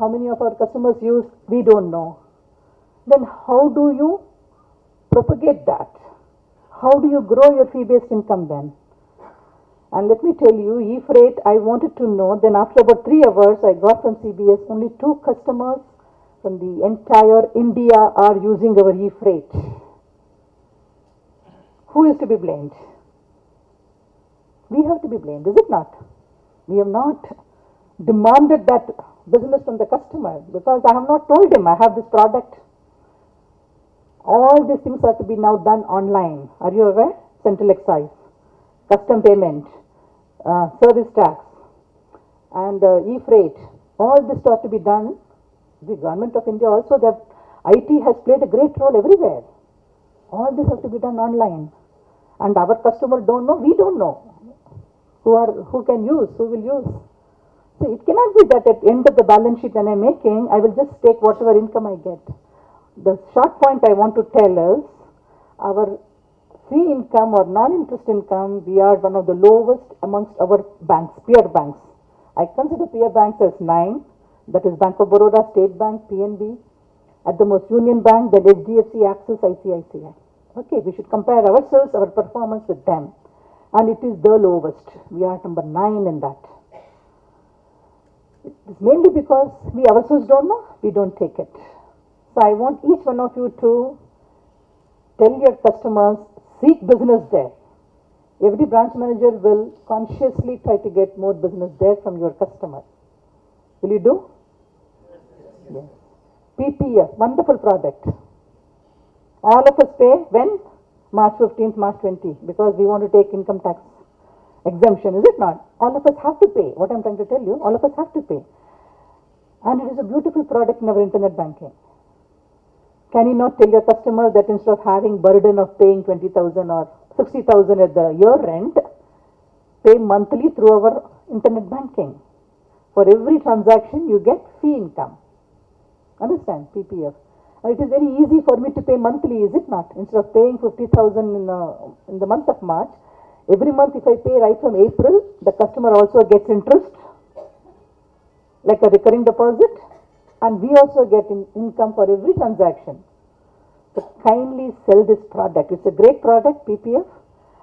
how many of our customers use, we don't know. Then how do you propagate that? How do you grow your fee-based income then? And let me tell you, E-Freight, I wanted to know, then after about 3 hours, I got from CBS, only 2 customers from the entire India are using our E-Freight. Who is to be blamed? We have to be blamed, is it not? We have not demanded that business from the customer because I have not told him I have this product. All these things have to be now done online. Are you aware? Central excise, custom payment, service tax, and E-Freight. All this has to be done. The government of India also, the IT has played a great role everywhere. All this has to be done online. And our customer don't know, we don't know who can use, who will use. So it cannot be that at the end of the balance sheet when I'm making, I will just take whatever income I get. The short point I want to tell is, our fee income or non-interest income, we are one of the lowest amongst our banks, peer banks. I consider peer banks as 9, that is Bank of Baroda, State Bank, PNB, at the most Union Bank, then HDFC, Axis, ICICI. Okay, we should compare ourselves, our performance with them. And it is the lowest. We are number 9 in that. It is mainly because we ourselves don't know, we don't take it. So I want each one of you to tell your customers, seek business there. Every branch manager will consciously try to get more business there from your customer. Will you do? Yes. PPF, wonderful product. All of us pay when? March 15th, March 20, because we want to take income tax exemption, is it not? All of us have to pay. What I'm trying to tell you, all of us have to pay. And it is a beautiful product in our internet banking. Can you not tell your customer that instead of having burden of paying 20,000 or 60,000 at the year end, pay monthly through our internet banking. For every transaction, you get fee income. Understand? PPF. And it is very easy for me to pay monthly, is it not? Instead of paying 50,000 in the month of March, every month if I pay right from April, the customer also gets interest, like a recurring deposit, and we also get income for every transaction. So kindly sell this product. It's a great product, PPF,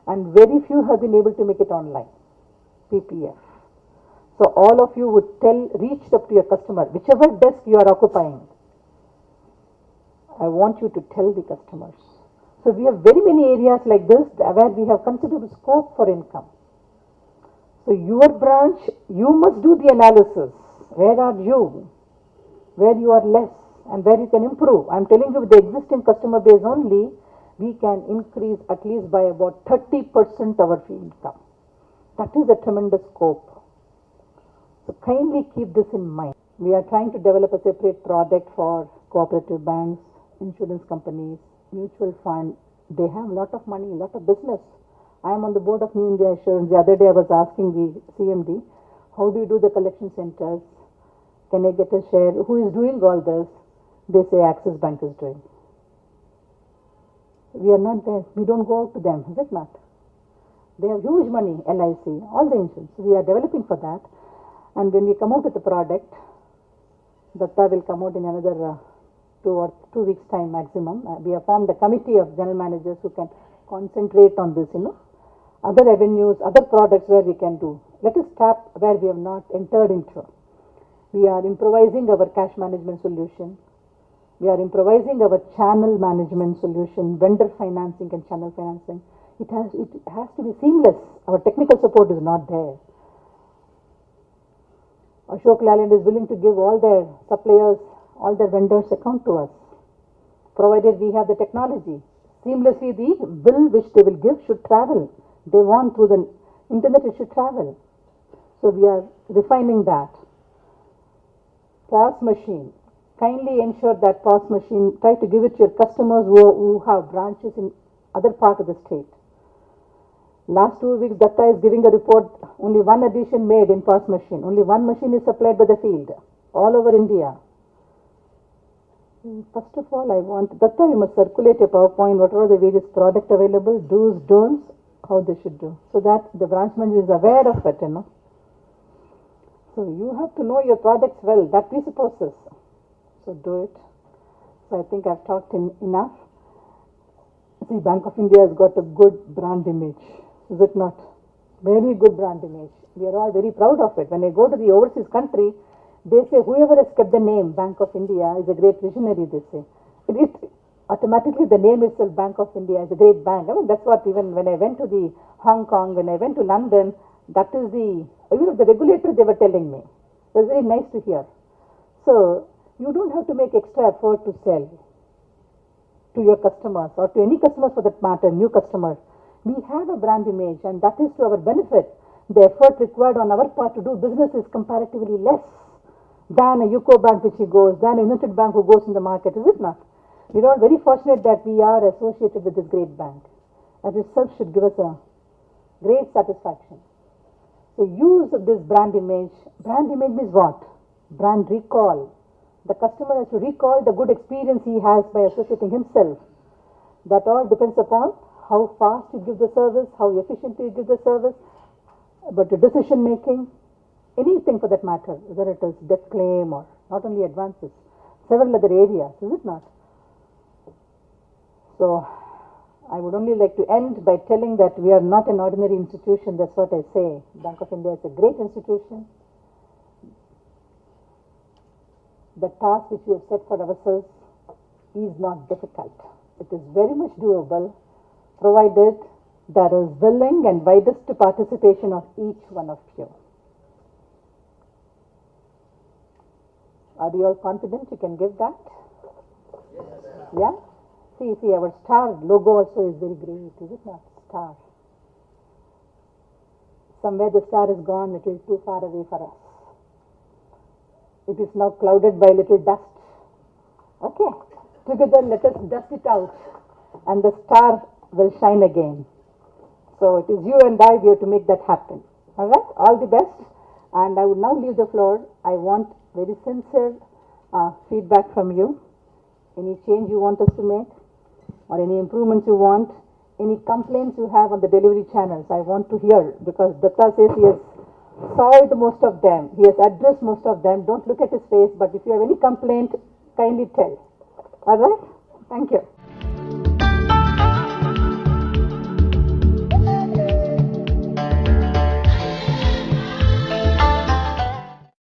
and very few have been able to make it online. PPF. So all of you would reach up to your customer, whichever desk you are occupying. I want you to tell the customers. So we have very many areas like this where we have considerable scope for income. So your branch, you must do the analysis. Where are you? Where you are less and where you can improve. I am telling you, with the existing customer base only, we can increase at least by about 30% our fee income. That is a tremendous scope. So kindly keep this in mind. We are trying to develop a separate product for cooperative banks, insurance companies, mutual fund. They have a lot of money, a lot of business. I am on the board of New India Assurance. The other day I was asking the CMD, how do you do the collection centers? Can I get a share? Who is doing all this? They say Axis Bank is doing. We are not there. We don't go out to them, is it not? They have huge money, LIC, all the insurance. We are developing for that. And when we come out with the product, Datta will come out in another 2 weeks time maximum. We have formed a committee of general managers who can concentrate on this, other avenues, other products where we can do. Let us tap where we have not entered into. We are improvising our cash management solution. We are improvising our channel management solution, vendor financing and channel financing. It has to be seamless. Our technical support is not there. Ashok Leyland is willing to give all their suppliers, all their vendors account to us, provided we have the technology. Seamlessly, the bill which they will give should travel. They want through the internet, it should travel. So we are refining that. POS machine. Kindly ensure that POS machine, try to give it to your customers who have branches in other part of the state. Last 2 weeks, Datta is giving a report, only 1 addition made in POS machine. Only 1 machine is supplied by the field, all over India. First of all, I want, Datta, you must circulate a PowerPoint, what are the various products available, do's, don'ts, how they should do, so that the branch manager is aware of it, So you have to know your products well. That presupposes. So do it. So I think I've talked enough. See, Bank of India has got a good brand image, is it not? Very good brand image. We are all very proud of it. When I go to the overseas country, they say whoever has kept the name Bank of India is a great visionary, they say. It automatically the name itself, Bank of India, is a great bank. I mean, that's what even when I went to the Hong Kong, when I went to London, that is the regulator they were telling me. It was very nice to hear. So, you don't have to make extra effort to sell to your customers or to any customers for that matter, new customers. We have a brand image and that is to our benefit. The effort required on our part to do business is comparatively less than a UCO bank which he goes, than a United Bank who goes in the market, is it not? We are all very fortunate that we are associated with this great bank. That itself should give us a great satisfaction. So use this brand image. Brand image means what? Brand recall. The customer has to recall the good experience he has by associating himself. That all depends upon how fast you give the service, how efficiently you give the service, but the decision making, anything for that matter, whether it is death claim or not only advances, several other areas, is it not? So, I would only like to end by telling that we are not an ordinary institution, that's what I say. Bank of India is a great institution. The task which we have set for ourselves is not difficult. It is very much doable, provided there is willing and widest participation of each one of you. Are you all confident you can give that? Yeah? See, our star logo also is very great, is it not? Star. Somewhere the star is gone, it is too far away for us. It is now clouded by little dust. Okay, together let us dust it out and the star will shine again. So it is you and I, we have to make that happen. Alright, all the best. And I would now leave the floor. I want very sincere feedback from you. Any change you want us to make or any improvements you want, any complaints you have on the delivery channels, I want to hear, because Datta says he has solved most of them. He has addressed most of them. Don't look at his face, but if you have any complaint, kindly tell. Alright? Thank you.